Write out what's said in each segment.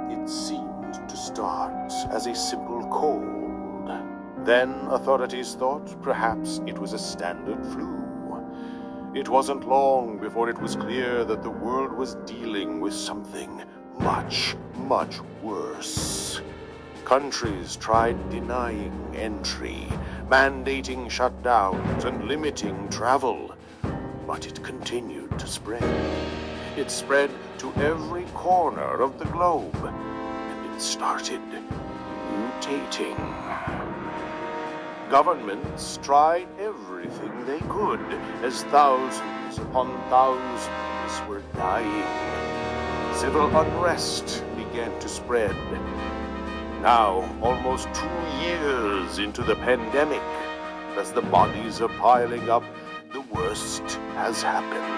It seemed to start as a simple cold. Then authorities thought perhaps it was a standard flu. It wasn't long before it was clear that the world was dealing with something much, much worse. Countries tried denying entry, mandating shutdowns, and limiting travel. But it continued to spread. It spread to every corner of the globe, and it started mutating. Governments tried everything they could as thousands upon thousands were dying. Civil unrest began to spread. Now, almost 2 years into the pandemic, as the bodies are piling up, the worst has happened.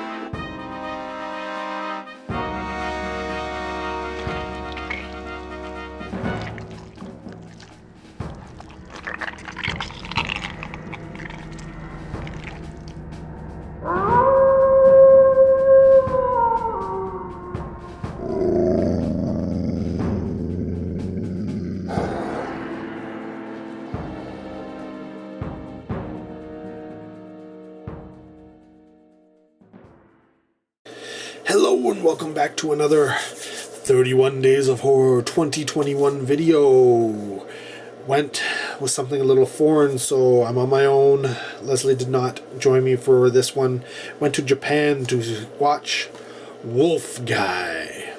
Hello and welcome back to another 31 Days of Horror 2021 video. Went with something a little foreign, so I'm on my own. Leslie did not join me for this one. Went to Japan to watch Wolf Guy.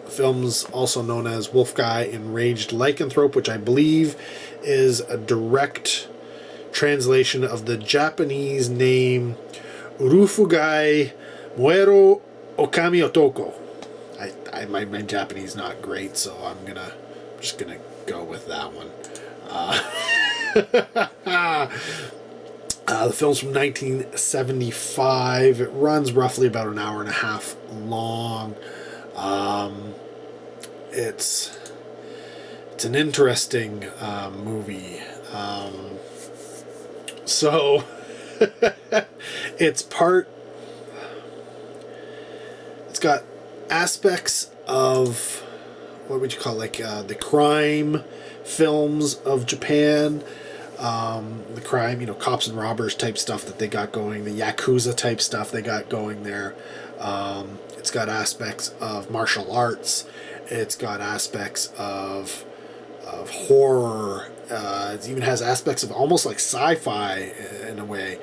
The film's also known as Wolf Guy Enraged Lycanthrope, which I believe is a direct translation of the Japanese name Urufu Guy Moero ôkami-otoko. My Japanese not great, so I'm just gonna go with that one. The film's from 1975. It runs roughly about an hour and a half long. It's an interesting movie. So it's got aspects of, what would you call it, like the crime films of Japan, the crime, cops and robbers type stuff that they got going, the Yakuza type stuff they got going there. It's got aspects of martial arts. It's got aspects of horror. It even has aspects of almost like sci-fi in a way.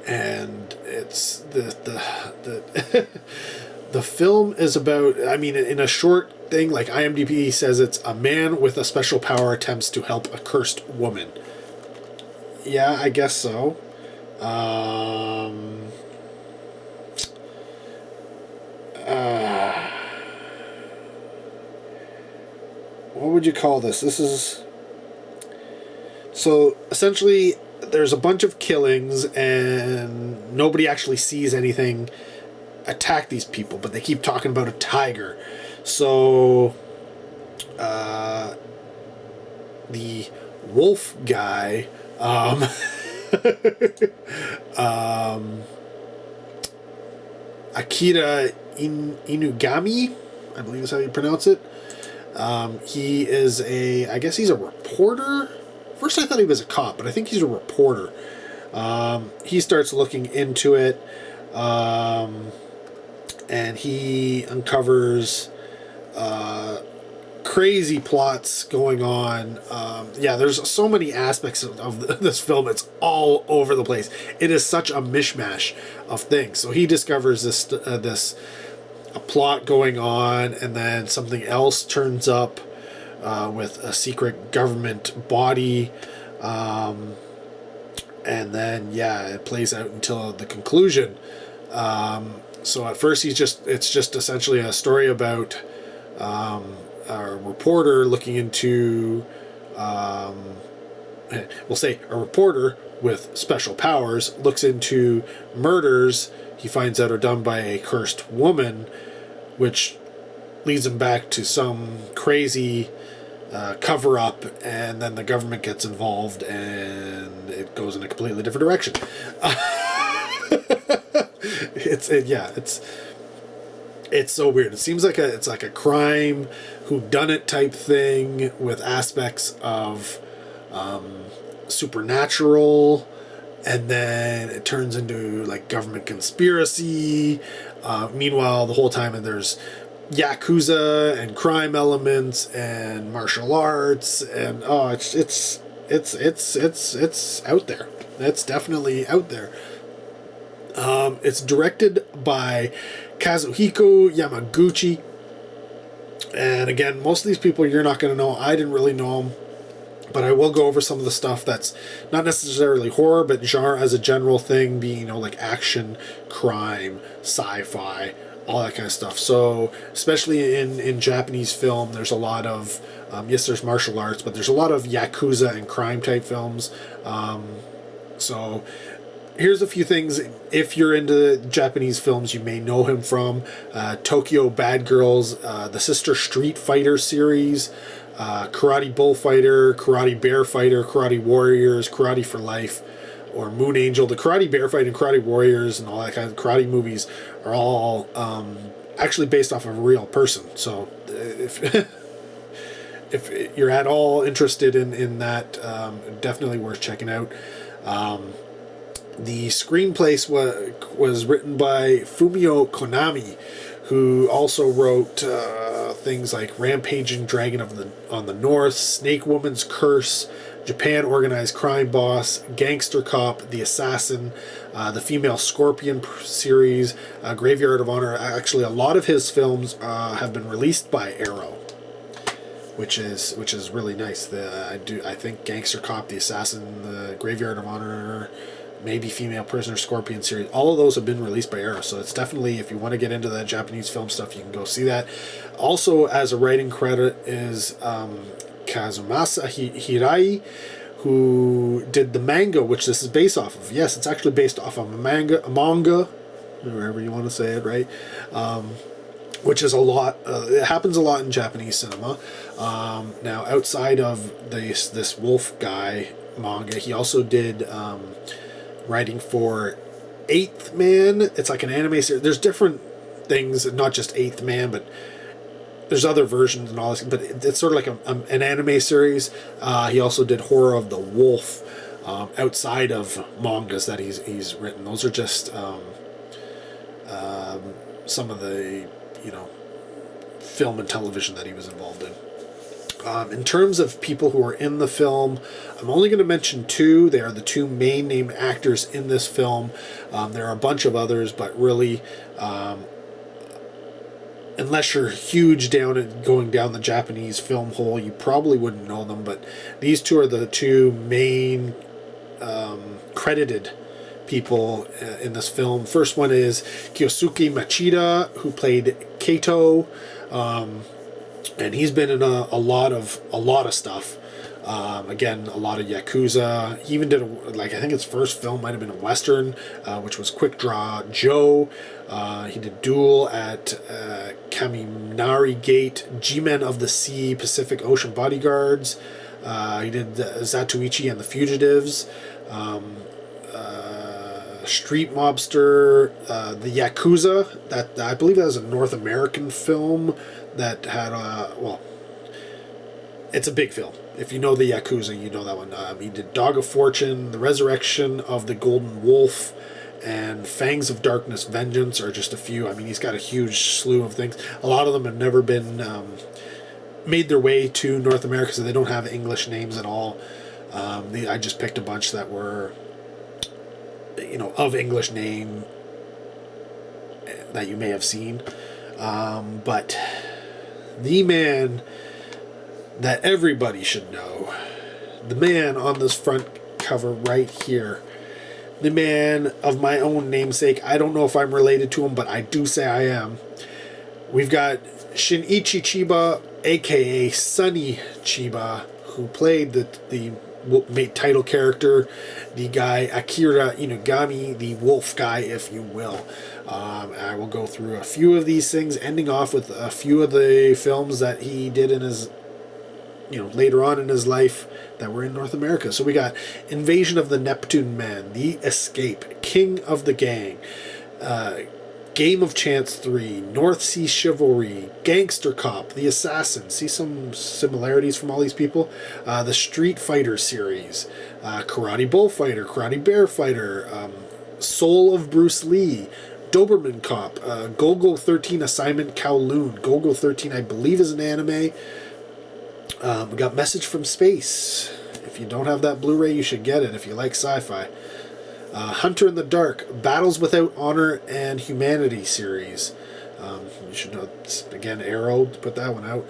And it's the the film is about, in a short thing, like IMDb says, it's a man with a special power attempts to help a cursed woman. Yeah, I guess so. What would you call this? This is... So, essentially, there's a bunch of killings and nobody actually sees anything attack these people, but they keep talking about a tiger. So the wolf guy, Akira Inugami, I believe is how you pronounce it. He is I guess he's a reporter. First I thought he was a cop, but I think he's a reporter. He starts looking into it, and he uncovers crazy plots going on. There's so many aspects of this film. It's all over the place. It is such a mishmash of things. So he discovers this a plot going on, and then something else turns up with a secret government body, and then it plays out until the conclusion. So at first it's just essentially a story about a reporter looking into, we'll say a reporter with special powers looks into murders he finds out are done by a cursed woman, which leads him back to some crazy cover-up, and then the government gets involved and it goes in a completely different direction. It's so weird. It seems like it's like a crime whodunit type thing with aspects of supernatural, and then it turns into like government conspiracy. Meanwhile, the whole time, and there's yakuza and crime elements and martial arts, and it's out there. It's definitely out there. It's directed by Kazuhiko Yamaguchi, and again, most of these people you're not going to know. I didn't really know them, but I will go over some of the stuff that's not necessarily horror, but genre as a general thing, being, like action, crime, sci-fi, all that kind of stuff. So, especially in Japanese film, there's a lot of, yes, there's martial arts, but there's a lot of yakuza and crime type films. So, here's a few things. If you're into Japanese films, you may know him from Tokyo Bad Girls, the Sister Street Fighter series, Karate Bullfighter, Karate Bear Fighter, Karate Warriors, Karate for Life, or Moon Angel. The Karate Bear Fight and Karate Warriors and all that kind of karate movies are all actually based off of a real person. So if if you're at all interested in that, definitely worth checking out. The screenplay was written by Fumio Konami, who also wrote things like Rampaging Dragon on the North, Snake Woman's Curse, Japan Organized Crime Boss, Gangster Cop, The Assassin, the Female Scorpion series, Graveyard of Honor. Actually, a lot of his films have been released by Arrow, which is really nice. I think Gangster Cop, The Assassin, the Graveyard of Honor, maybe Female Prisoner Scorpion series, all of those have been released by Arrow. So it's definitely, if you want to get into that Japanese film stuff, you can go see that. Also, as a writing credit is Kazumasa Hirai, who did the manga, which this is based off of. Yes, it's actually based off of a manga, wherever you want to say it, right? Which is a lot. It happens a lot in Japanese cinema. Now, outside of this Wolf guy manga, he also did writing for Eighth Man. It's like an anime series. There's different things, not just Eighth Man, but there's other versions and all this. But it's sort of like an anime series. He also did Horror of the Wolf outside of mangas that he's written. Those are just some of the film and television that he was involved in. In terms of people who are in the film, I'm only going to mention two. They are the two main named actors in this film. There are a bunch of others, but really, unless you're huge going down the Japanese film hole, you probably wouldn't know them. But these two are the two main credited people in this film. First one is Kyosuke Machida, who played Kato. And he's been in a lot of stuff. Again, a lot of Yakuza. He even did I think his first film might have been a Western, which was Quick Draw Joe. He did Duel at Kaminari Gate, G-Men of the Sea, Pacific Ocean Bodyguards. He did Zatoichi and the Fugitives. Street Mobster, the Yakuza. That I believe that was a North American film that had it's a big film. If you know the Yakuza, you know that one. He did Dog of Fortune, The Resurrection of the Golden Wolf, and Fangs of Darkness Vengeance are just a few. I mean, he's got a huge slew of things. A lot of them have never been made their way to North America, so they don't have English names at all. I just picked a bunch that were of English name that you may have seen. But the man that everybody should know, the man on this front cover right here, the man of my own namesake. I don't know if I'm related to him, but I do say I am. We've got Shinichi Chiba, aka Sonny Chiba, who played the title character, the guy Akira Inugami, the wolf guy, if you will. I will go through a few of these things, ending off with a few of the films that he did in his, later on in his life that were in North America. So we got Invasion of the Neptune Man, The Escape, King of the Gang, Game of Chance 3, North Sea Chivalry, Gangster Cop, The Assassin. See some similarities from all these people? The Street Fighter series, Karate Bullfighter, Karate Bear Fighter, Soul of Bruce Lee, Doberman Cop, Golgo 13 Assignment Kowloon. Golgo 13, I believe, is an anime. We got Message from Space. If you don't have that Blu-ray, you should get it if you like sci-fi. Hunter in the Dark, Battles Without Honor and Humanity series. You should know, again, Arrow, to put that one out.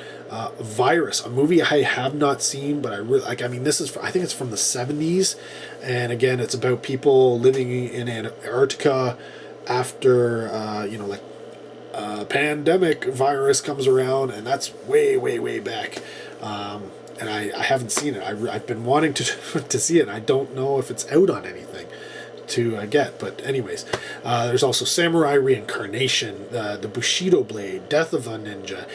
Virus, a movie I have not seen, but I really like. I mean, this is, I think it's from the 70s, and again, it's about people living in Antarctica after, a pandemic virus comes around, and that's way, way, way back. And I haven't seen it. I've been wanting to to see it. I don't know if it's out on anything to get, but anyways, there's also Samurai Reincarnation, the Bushido Blade, Death of a Ninja.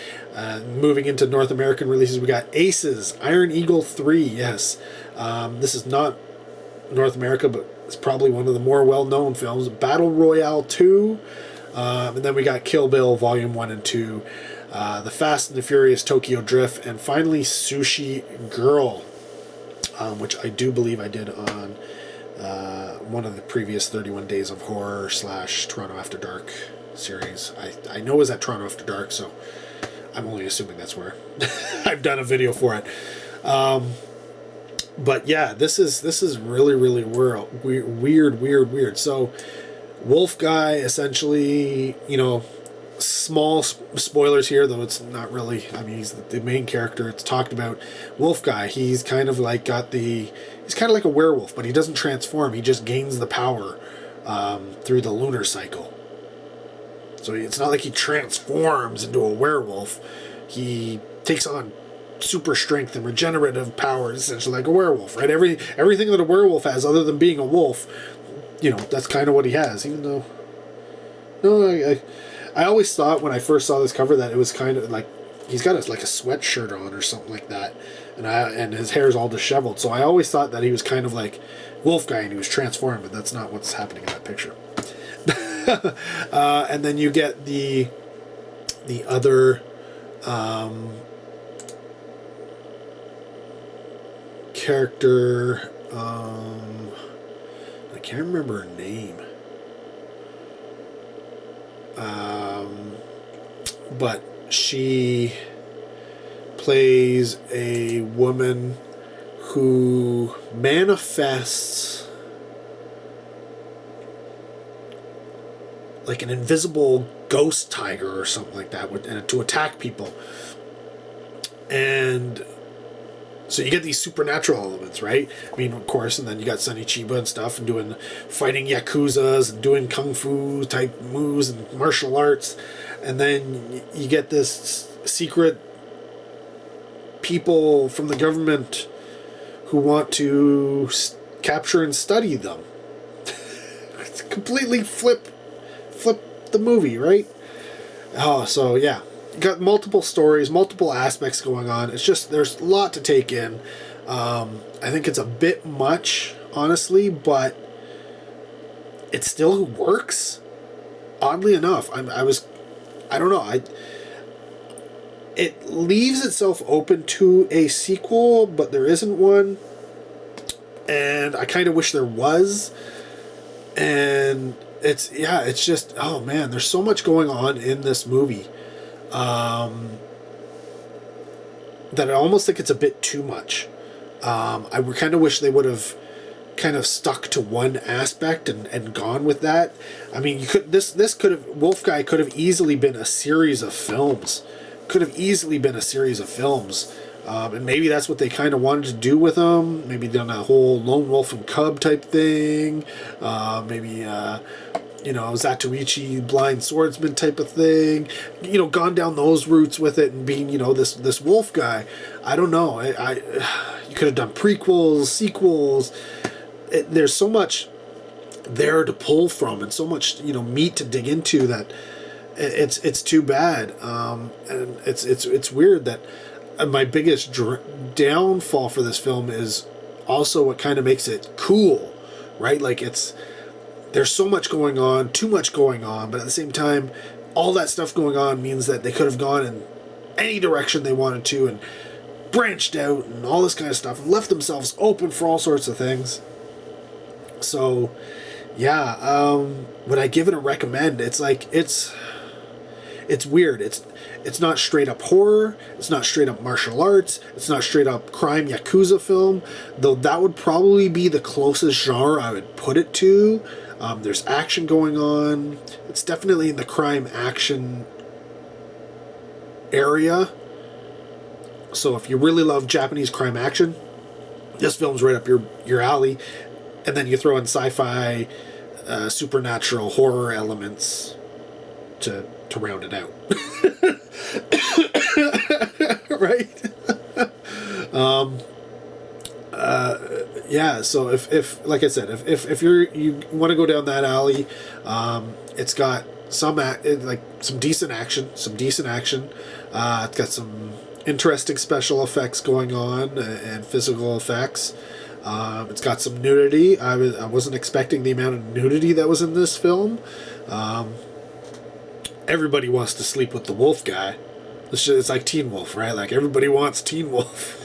Moving into North American releases, we got Aces, Iron Eagle 3. Yes, this is not North America, but it's probably one of the more well-known films. Battle Royale 2, and then we got Kill Bill Volume 1 and 2, The Fast and the Furious Tokyo Drift, and finally Sushi Girl, which I do believe I did on one of the previous 31 Days of Horror / Toronto After Dark series. I know it was at Toronto After Dark, so I'm only assuming that's where I've done a video for it. But yeah, this is really, really weird. So Wolf Guy, essentially, small spoilers here, though it's not really. I mean, he's the main character. It's talked about. Wolf Guy, he's kind of like he's kind of like a werewolf, but he doesn't transform. He just gains the power through the lunar cycle. So it's not like he transforms into a werewolf. He takes on super strength and regenerative powers, essentially like a werewolf, right? Everything that a werewolf has, other than being a wolf, that's kind of what he has. Even though, no, I always thought when I first saw this cover that it was kind of like he's got a sweatshirt on or something like that, and his hair's all disheveled. So I always thought that he was kind of like Wolf Guy and he was transformed, but that's not what's happening in that picture. And then you get the other character. I can't remember her name. But she plays a woman who manifests like an invisible ghost tiger or something like that, and to attack people. And so you get these supernatural elements, right? I mean, of course, and then you got Sonny Chiba and stuff, and fighting Yakuzas and doing kung fu type moves and martial arts. And then you get this secret people from the government who want to capture and study them. It's completely flip the movie, right? Oh, so yeah. You got multiple stories, multiple aspects going on. It's just, there's a lot to take in. I think it's a bit much, honestly, but it still works. Oddly enough, I don't know. It leaves itself open to a sequel, but there isn't one. And I kind of wish there was. And it's just, oh man, there's so much going on in this movie. That I almost think it's a bit too much. I kind of wish they would have kind of stuck to one aspect and gone with that. I mean, this could have, Wolf Guy could have easily been a series of films. And maybe that's what they kind of wanted to do with him. Maybe done a whole lone wolf and cub type thing. Maybe Zatoichi blind swordsman type of thing. Gone down those routes with it and being, this wolf guy. I don't know. You could have done prequels, sequels. There's so much there to pull from and so much, meat to dig into that it's too bad. And it's weird that my biggest downfall for this film is also what kind of makes it cool, right? Like there's so much going on, too much going on, but at the same time, all that stuff going on means that they could have gone in any direction they wanted to and branched out and all this kind of stuff and left themselves open for all sorts of things. So, yeah, would I give it a recommend? It's like, it's weird. It's not straight up horror. It's not straight up martial arts. It's not straight up crime Yakuza film, though that would probably be the closest genre I would put it to. There's action going on. It's definitely in the crime action area. So if you really love Japanese crime action, this film's right up your alley. And then you throw in sci-fi, supernatural horror elements to round it out. Right? Yeah, so if like I said, if you want to go down that alley, it's got some decent action. It's got some interesting special effects going on and physical effects. It's got some nudity. I wasn't expecting the amount of nudity that was in this film. Everybody wants to sleep with the wolf guy. It's like Teen Wolf, right? Like everybody wants Teen Wolf.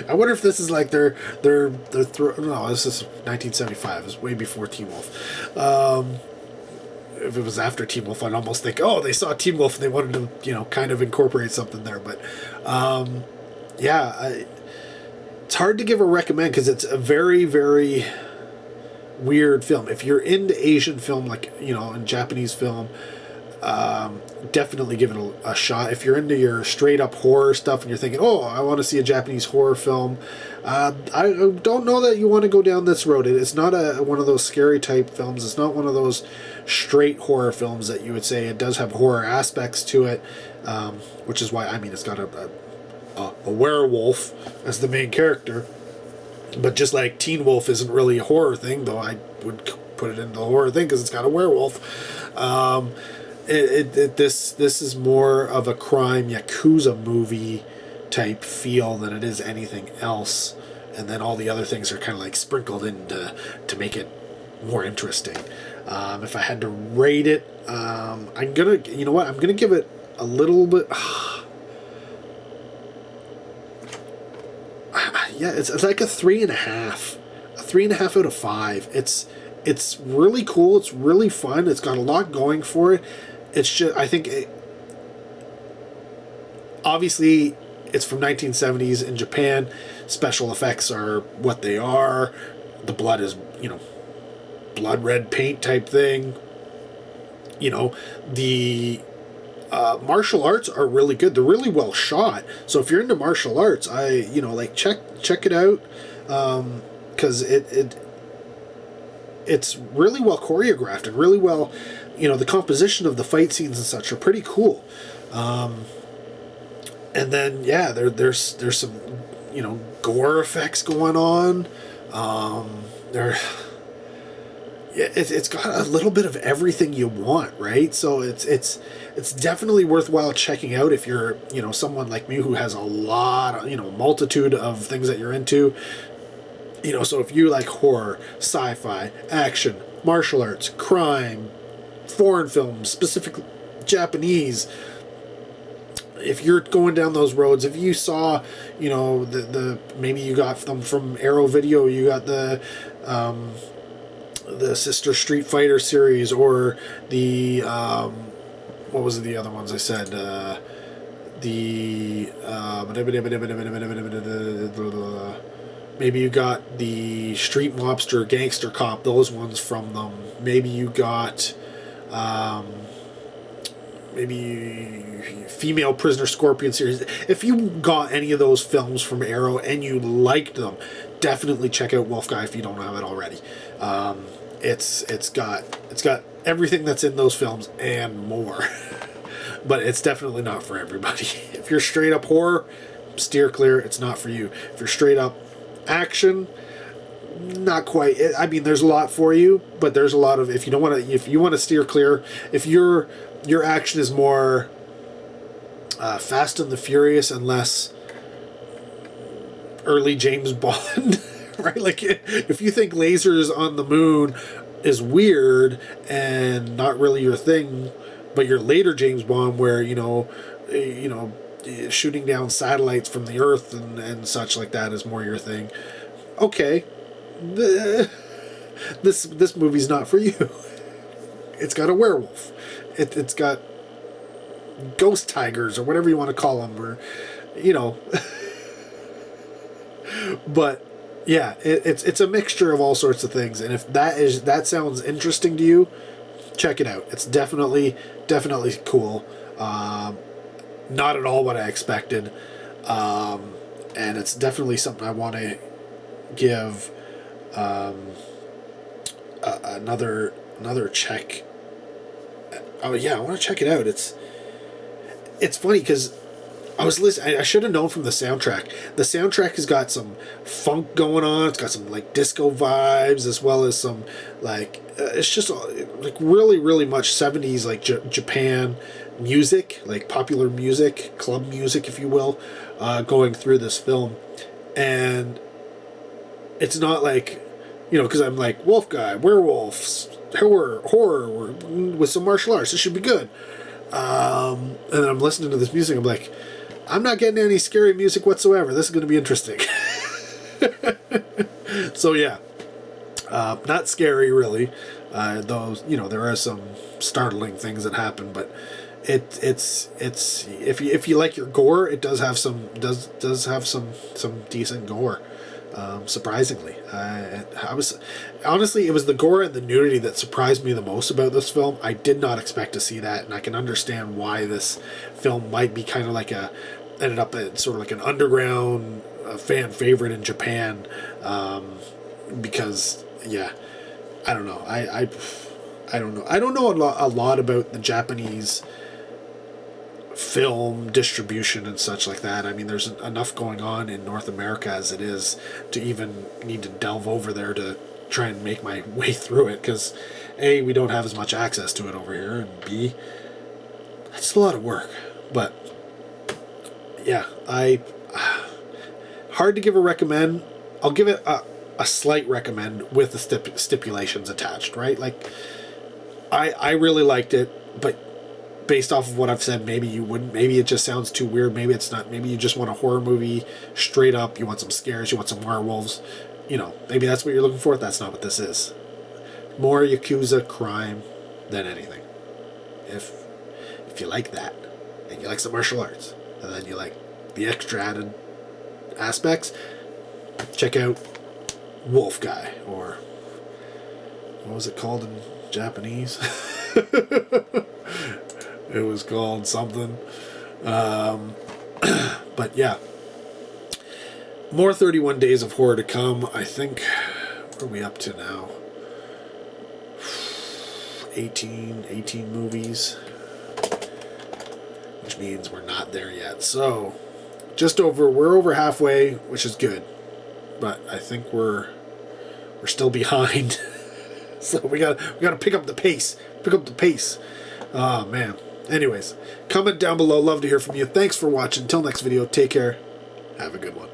I wonder if this is like no, this is 1975. It was way before Teen Wolf. If it was after Teen Wolf, I'd almost think, oh, they saw Teen Wolf and they wanted to, kind of incorporate something there. But, yeah, it's hard to give a recommend because it's a very, very weird film. If you're into Asian film, like, and Japanese film, definitely give it a shot. If you're into your straight up horror stuff and you're thinking, oh, I want to see a Japanese horror film, I don't know that you want to go down this road. It's not one of those scary type films. It's not one of those straight horror films that you would say. It does have horror aspects to it, which is why, it's got a werewolf as the main character. But just like Teen Wolf isn't really a horror thing, though I would put it into the horror thing because it's got a werewolf. This is more of a crime Yakuza movie type feel than it is anything else, and then all the other things are kind of like sprinkled in to make it more interesting. If I had to rate it, I'm gonna give it a little bit. Yeah, it's like a 3.5 out of 5. It's really cool. It's really fun. It's got a lot going for it. It's just, I think, obviously, it's from 1970s in Japan. Special effects are what they are. The blood is, blood red paint type thing. The martial arts are really good. They're really well shot. So if you're into martial arts, check it out, because it's really well choreographed and really well. The composition of the fight scenes and such are pretty cool. And then, yeah, there's some, gore effects going on. It's got a little bit of everything you want, right? So it's definitely worthwhile checking out if you're, someone like me who has a lot of, multitude of things that you're into. So if you like horror, sci-fi, action, martial arts, crime, foreign films, specifically Japanese, if you're going down those roads, if you saw, the maybe you got them from Arrow Video, you got the Sister Street Fighter series, or the what was it, the other ones I said, maybe you got the Street Mobster, Gangster Cop, those ones from them. Maybe you got maybe Female Prisoner Scorpion series. If you got any of those films from Arrow and you liked them, definitely check out Wolf Guy if you don't have it already. It's got everything that's in those films and more. But it's definitely not for everybody. If you're straight up horror, steer clear. It's not for you. If you're straight up action, not quite. There's a lot for you, but there's a lot of, if you want to steer clear, if your action is more Fast and the Furious and less early James Bond, right? Like if you think lasers on the moon is weird and not really your thing, but your later James Bond, where shooting down satellites from the Earth and such like that is more your thing. Okay, this movie's not for you. It's got a werewolf. It's got ghost tigers or whatever you want to call them, or but yeah, it's a mixture of all sorts of things. And if that sounds interesting to you, check it out. It's definitely cool. Not at all what I expected, and it's definitely something I want to give another check. Oh yeah, I want to check it out. It's funny because I was listening. I should have known from the soundtrack. The soundtrack has got some funk going on. It's got some like disco vibes, as well as some like it's just like really much 70s like Japan music, like popular music, club music, if you will, going through this film. And it's not like, because I'm like wolf guy, werewolves, horror with some martial arts. This should be good. And then I'm listening to this music. I'm like, I'm not getting any scary music whatsoever. This is going to be interesting. So yeah, not scary really. Though there are some startling things that happen, but it's if you like your gore, it does have some decent gore. Surprisingly, I was honestly, it was the gore and the nudity that surprised me the most about this film. I did not expect to see that, and I can understand why this film might be kind of like ended up sort of like an underground fan favorite in Japan, because yeah, I don't know. I don't know. I don't know a lot about the Japanese film distribution and such like that. I mean, there's enough going on in North America as it is to even need to delve over there to try and make my way through it, because A, we don't have as much access to it over here, and B, that's a lot of work. But yeah, hard to give a recommend. I'll give it a slight recommend with the stipulations attached, right? Like, I really liked it, but based off of what I've said, maybe you wouldn't. Maybe it just sounds too weird. Maybe it's not. Maybe you just want a horror movie straight up. You want some scares. You want some werewolves. Maybe that's what you're looking for. That's not what this is. More Yakuza crime than anything. If you like that, and you like some martial arts, and then you like the extra added aspects, check out Wolf Guy, or what was it called in Japanese? It was called something. But yeah. More 31 Days of Horror to come. I think, what are we up to now? 18 movies. Which means we're not there yet. So, we're over halfway, which is good. But I think we're still behind. So we gotta pick up the pace. Oh man. Anyways, comment down below. Love to hear from you. Thanks for watching. Until next video, take care. Have a good one.